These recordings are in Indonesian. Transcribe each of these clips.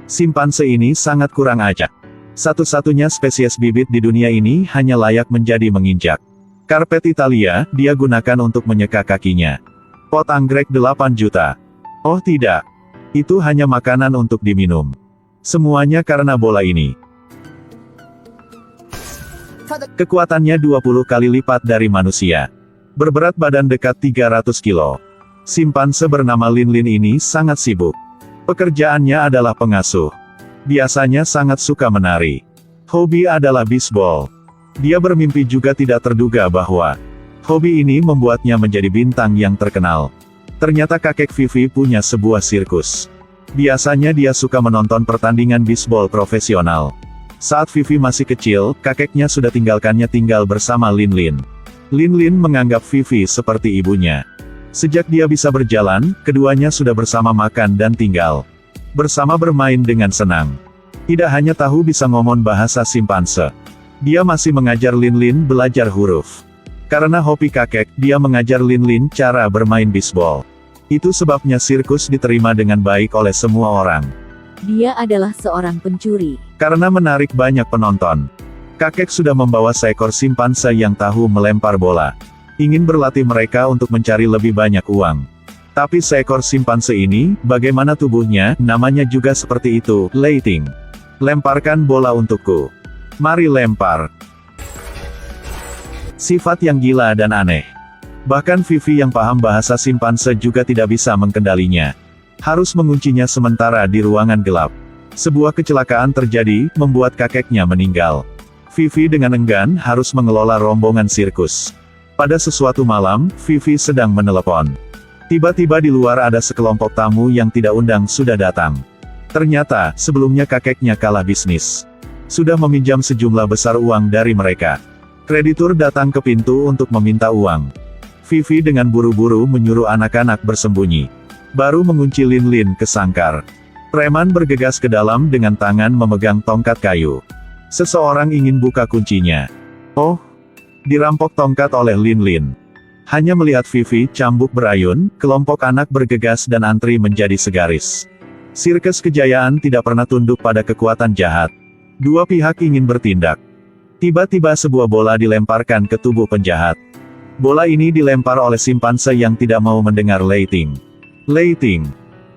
Simpanse ini sangat kurang ajar. Satu-satunya spesies bibit di dunia ini hanya layak menjadi menginjak karpet Italia, dia gunakan untuk menyeka kakinya. Pot anggrek 8 juta. Oh tidak. Itu hanya makanan untuk diminum. Semuanya karena bola ini. Kekuatannya 20 kali lipat dari manusia. Berberat badan dekat 300 kilo. Simpanse bernama Lin ini sangat sibuk. Pekerjaannya adalah pengasuh. Biasanya sangat suka menari. Hobi adalah bisbol. Dia bermimpi juga tidak terduga bahwa hobi ini membuatnya menjadi bintang yang terkenal. Ternyata kakek Vivi punya sebuah sirkus. Biasanya dia suka menonton pertandingan bisbol profesional. Saat Vivi masih kecil, kakeknya sudah tinggal bersama Lin. Lin menganggap Vivi seperti ibunya. Sejak dia bisa berjalan, keduanya sudah bersama makan dan tinggal bersama bermain dengan senang. Tidak hanya tahu bisa ngomong bahasa simpanse. Dia masih mengajar Lin belajar huruf. Karena hobi kakek, dia mengajar Lin cara bermain bisbol. Itu sebabnya sirkus diterima dengan baik oleh semua orang. Dia adalah seorang pencuri. Karena menarik banyak penonton. Kakek sudah membawa seekor simpanse yang tahu melempar bola. Ingin berlatih mereka untuk mencari lebih banyak uang. Tapi seekor simpanse ini, bagaimana tubuhnya, namanya juga seperti itu, Leiting. Lemparkan bola untukku. Mari lempar. Sifat yang gila dan aneh. Bahkan Vivi yang paham bahasa simpanse juga tidak bisa mengendalinya. Harus menguncinya sementara di ruangan gelap. Sebuah kecelakaan terjadi, membuat kakeknya meninggal. Vivi dengan enggan harus mengelola rombongan sirkus. Pada sesuatu malam, Vivi sedang menelepon. Tiba-tiba di luar ada sekelompok tamu yang tidak undang sudah datang. Ternyata, sebelumnya kakeknya kalah bisnis. Sudah meminjam sejumlah besar uang dari mereka. Kreditur datang ke pintu untuk meminta uang. Vivi dengan buru-buru menyuruh anak-anak bersembunyi. Baru mengunci Lin ke sangkar. Preman bergegas ke dalam dengan tangan memegang tongkat kayu. Seseorang ingin buka kuncinya. Oh, dirampok tongkat oleh Lin. Hanya melihat Vivi cambuk berayun, kelompok anak bergegas dan antri menjadi segaris. Sirkus kejayaan tidak pernah tunduk pada kekuatan jahat. Dua pihak ingin bertindak. Tiba-tiba sebuah bola dilemparkan ke tubuh penjahat. Bola ini dilempar oleh simpanse yang tidak mau mendengar Leiting. Leiting,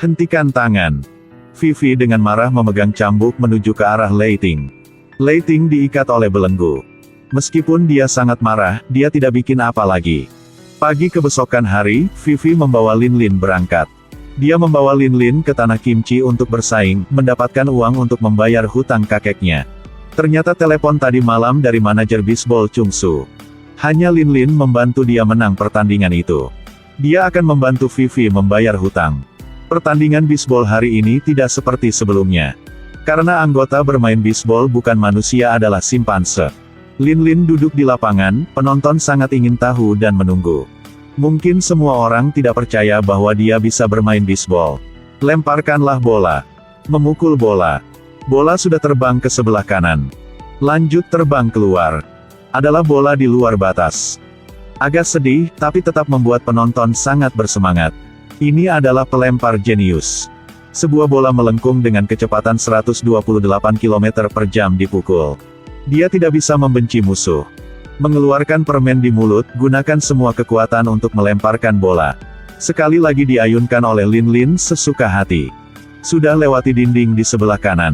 hentikan tangan. Vivi dengan marah memegang cambuk menuju ke arah Leiting. Leiting diikat oleh belenggu. Meskipun dia sangat marah, dia tidak bikin apa lagi. Pagi kebesokan hari, Vivi membawa Lin berangkat. Dia membawa Lin ke tanah kimchi untuk bersaing, mendapatkan uang untuk membayar hutang kakeknya. Ternyata telepon tadi malam dari manajer bisbol Chung Su. Hanya Lin membantu dia menang pertandingan itu. Dia akan membantu Vivi membayar hutang. Pertandingan bisbol hari ini tidak seperti sebelumnya. Karena anggota bermain bisbol bukan manusia adalah simpanse. Lin duduk di lapangan, penonton sangat ingin tahu dan menunggu. Mungkin semua orang tidak percaya bahwa dia bisa bermain bisbol. Lemparkanlah bola. Memukul bola. Bola sudah terbang ke sebelah kanan. Lanjut terbang keluar. Adalah bola di luar batas. Agak sedih, tapi tetap membuat penonton sangat bersemangat. Ini adalah pelempar jenius. Sebuah bola melengkung dengan kecepatan 128 km per jam dipukul. Dia tidak bisa membenci musuh. Mengeluarkan permen di mulut, gunakan semua kekuatan untuk melemparkan bola. Sekali lagi diayunkan oleh Lin sesuka hati. Sudah lewati dinding di sebelah kanan.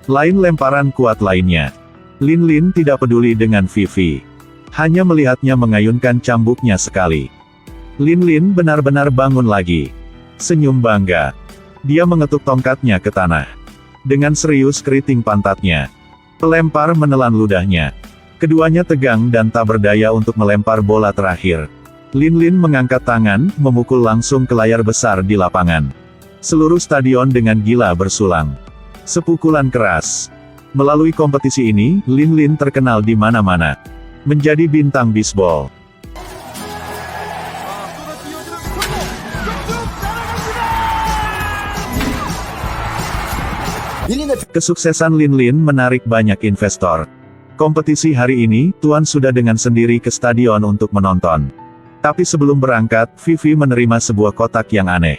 Lain lemparan kuat lainnya. Lin tidak peduli dengan Vivi. Hanya melihatnya mengayunkan cambuknya sekali. Lin benar-benar bangun lagi. Senyum bangga. Dia mengetuk tongkatnya ke tanah. Dengan serius keriting pantatnya. Pelempar menelan ludahnya. Keduanya tegang dan tak berdaya untuk melempar bola terakhir. Lin mengangkat tangan, memukul langsung ke layar besar di lapangan. Seluruh stadion dengan gila bersulang. Sepukulan keras. Melalui kompetisi ini, Lin terkenal di mana-mana. Menjadi bintang bisbol. Kesuksesan Lin menarik banyak investor. Kompetisi hari ini, Tuan sudah dengan sendiri ke stadion untuk menonton. Tapi sebelum berangkat, Vivi menerima sebuah kotak yang aneh.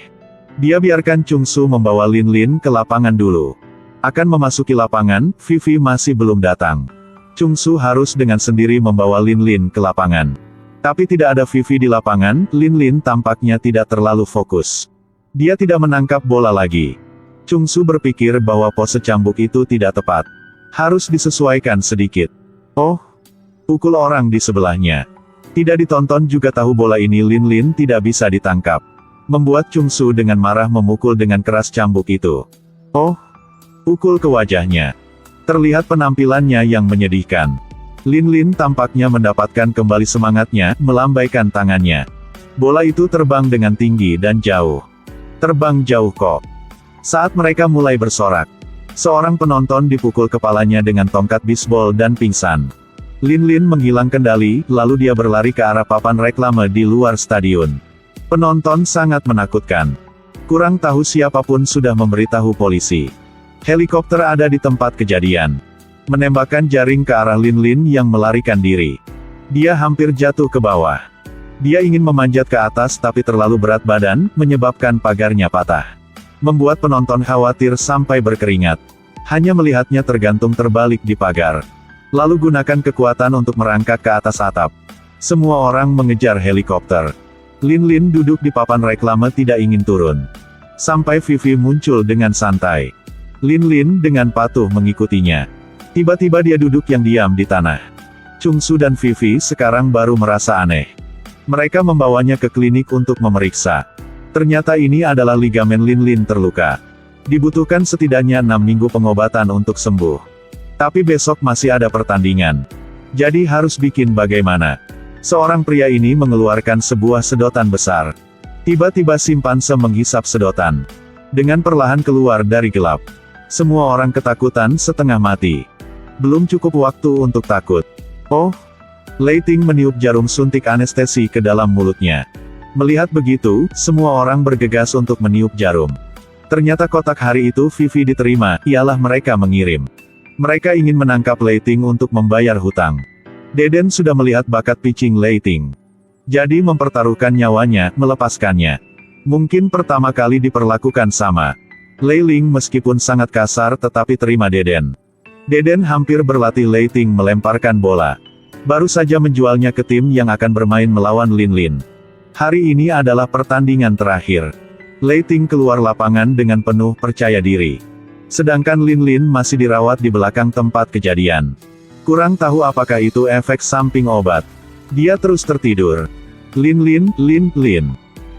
Dia biarkan Chung Su membawa Lin ke lapangan dulu. Akan memasuki lapangan, Vivi masih belum datang. Chung Su harus dengan sendiri membawa Lin Lin ke lapangan. Tapi tidak ada Vivi di lapangan, Lin Lin tampaknya tidak terlalu fokus. Dia tidak menangkap bola lagi. Chung Su berpikir bahwa pose cambuk itu tidak tepat. Harus disesuaikan sedikit. Oh, pukul orang di sebelahnya. Tidak ditonton juga tahu bola ini Lin Lin tidak bisa ditangkap. Membuat Chung Su dengan marah memukul dengan keras cambuk itu. Oh, pukul ke wajahnya. Terlihat penampilannya yang menyedihkan. Lin Lin tampaknya mendapatkan kembali semangatnya, melambaikan tangannya. Bola itu terbang dengan tinggi dan jauh. Terbang jauh kok. Saat mereka mulai bersorak, seorang penonton dipukul kepalanya dengan tongkat bisbol dan pingsan. Lin Lin menghilang kendali, lalu dia berlari ke arah papan reklame di luar stadion. Penonton sangat menakutkan. Kurang tahu siapapun sudah memberitahu polisi. Helikopter ada di tempat kejadian. Menembakkan jaring ke arah Lin Lin yang melarikan diri. Dia hampir jatuh ke bawah. Dia ingin memanjat ke atas tapi terlalu berat badan, menyebabkan pagarnya patah. Membuat penonton khawatir sampai berkeringat. Hanya melihatnya tergantung terbalik di pagar. Lalu gunakan kekuatan untuk merangkak ke atas atap. Semua orang mengejar helikopter. Lin Lin duduk di papan reklame tidak ingin turun. Sampai Vivi muncul dengan santai. Lin Lin dengan patuh mengikutinya. Tiba-tiba dia duduk yang diam di tanah. Chung Su dan Vivi sekarang baru merasa aneh. Mereka membawanya ke klinik untuk memeriksa. Ternyata ini adalah ligamen Lin Lin terluka. Dibutuhkan setidaknya 6 minggu pengobatan untuk sembuh. Tapi besok masih ada pertandingan. Jadi harus bikin bagaimana. Seorang pria ini mengeluarkan sebuah sedotan besar. Tiba-tiba simpanse menghisap sedotan. Dengan perlahan keluar dari gelap. Semua orang ketakutan setengah mati. Belum cukup waktu untuk takut. Oh, Lei Ting meniup jarum suntik anestesi ke dalam mulutnya. Melihat begitu, semua orang bergegas untuk meniup jarum. Ternyata kotak hari itu Vivi diterima, ialah mereka mengirim. Mereka ingin menangkap Lei Ting untuk membayar hutang. Deden sudah melihat bakat pitching Lei Ting. Jadi mempertaruhkan nyawanya, melepaskannya. Mungkin pertama kali diperlakukan sama. Lei Ling meskipun sangat kasar tetapi terima Deden. Deden hampir berlatih Lei Ting melemparkan bola. Baru saja menjualnya ke tim yang akan bermain melawan Lin Lin. Hari ini adalah pertandingan terakhir. Lei Ting keluar lapangan dengan penuh percaya diri. Sedangkan Lin Lin masih dirawat di belakang tempat kejadian. Kurang tahu apakah itu efek samping obat. Dia terus tertidur. Lin Lin.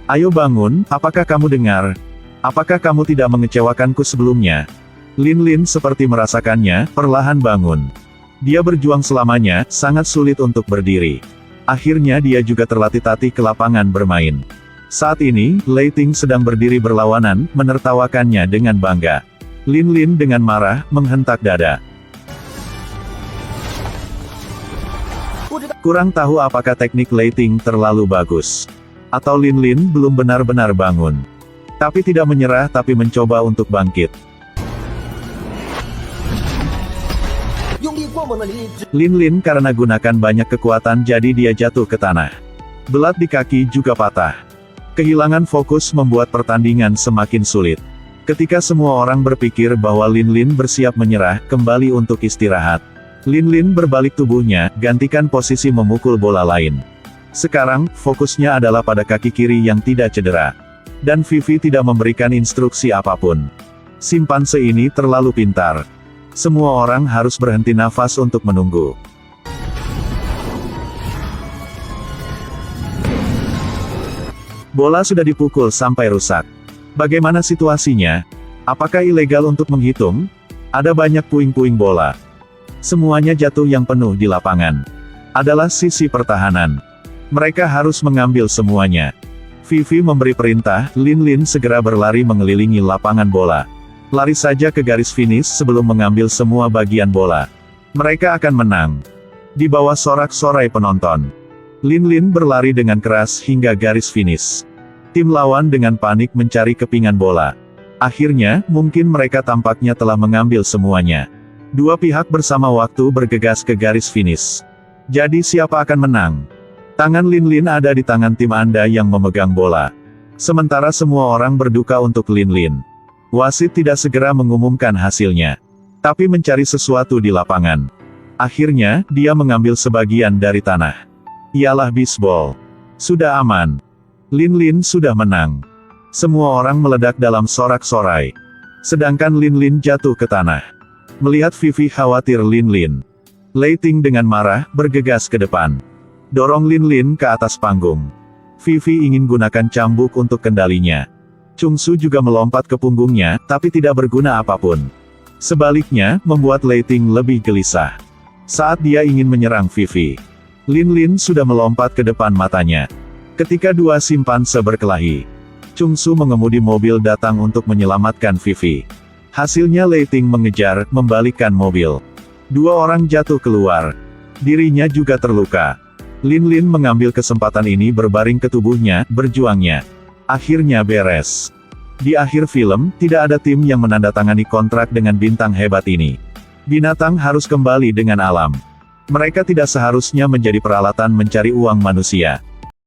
Ayo bangun, apakah kamu dengar? Apakah kamu tidak mengecewakanku sebelumnya? Lin Lin seperti merasakannya, perlahan bangun. Dia berjuang selamanya, sangat sulit untuk berdiri. Akhirnya dia juga terlatih-tatih ke lapangan bermain. Saat ini, Lei Ting sedang berdiri berlawanan, menertawakannya dengan bangga. Lin Lin dengan marah, menghentak dada. Kurang tahu apakah teknik Lei Ting terlalu bagus. Atau Lin Lin belum benar-benar bangun. Tapi tidak menyerah tapi mencoba untuk bangkit. Lin Lin karena gunakan banyak kekuatan jadi dia jatuh ke tanah. Belat di kaki juga patah. Kehilangan fokus membuat pertandingan semakin sulit. Ketika semua orang berpikir bahwa Lin Lin bersiap menyerah, kembali untuk istirahat. Lin Lin berbalik tubuhnya, gantikan posisi memukul bola lain. Sekarang, fokusnya adalah pada kaki kiri yang tidak cedera. Dan Vivi tidak memberikan instruksi apapun. Simpanse ini terlalu pintar. Semua orang harus berhenti nafas untuk menunggu. Bola sudah dipukul sampai rusak. Bagaimana situasinya? Apakah ilegal untuk menghitung? Ada banyak puing-puing bola. Semuanya jatuh yang penuh di lapangan. Adalah sisi pertahanan. Mereka harus mengambil semuanya. Vivi memberi perintah, Lin Lin segera berlari mengelilingi lapangan bola. Lari saja ke garis finish sebelum mengambil semua bagian bola. Mereka akan menang. Di bawah sorak-sorai penonton. Lin Lin berlari dengan keras hingga garis finish. Tim lawan dengan panik mencari kepingan bola. Akhirnya, mungkin mereka tampaknya telah mengambil semuanya. Dua pihak bersama waktu bergegas ke garis finish. Jadi siapa akan menang? Tangan Lin Lin ada di tangan tim Anda yang memegang bola. Sementara semua orang berduka untuk Lin Lin. Wasit tidak segera mengumumkan hasilnya, tapi mencari sesuatu di lapangan. Akhirnya, dia mengambil sebagian dari tanah. Ialah bisbol. Sudah aman. Lin Lin sudah menang. Semua orang meledak dalam sorak-sorai. Sedangkan Lin Lin jatuh ke tanah. Melihat Vivi khawatir Lin Lin, Lei Ting dengan marah, bergegas ke depan. Dorong Lin Lin ke atas panggung. Vivi ingin gunakan cambuk untuk kendalinya. Chung Su juga melompat ke punggungnya, tapi tidak berguna apapun. Sebaliknya, membuat Lei Ting lebih gelisah. Saat dia ingin menyerang Vivi, Lin Lin sudah melompat ke depan matanya. Ketika dua simpanse berkelahi, Chung Su mengemudi mobil datang untuk menyelamatkan Vivi. Hasilnya Lei Ting mengejar, membalikkan mobil. Dua orang jatuh keluar. Dirinya juga terluka. Lin Lin mengambil kesempatan ini berbaring ke tubuhnya, berjuangnya. Akhirnya beres. Di akhir film, tidak ada tim yang menandatangani kontrak dengan bintang hebat ini. Binatang harus kembali dengan alam. Mereka tidak seharusnya menjadi peralatan mencari uang manusia.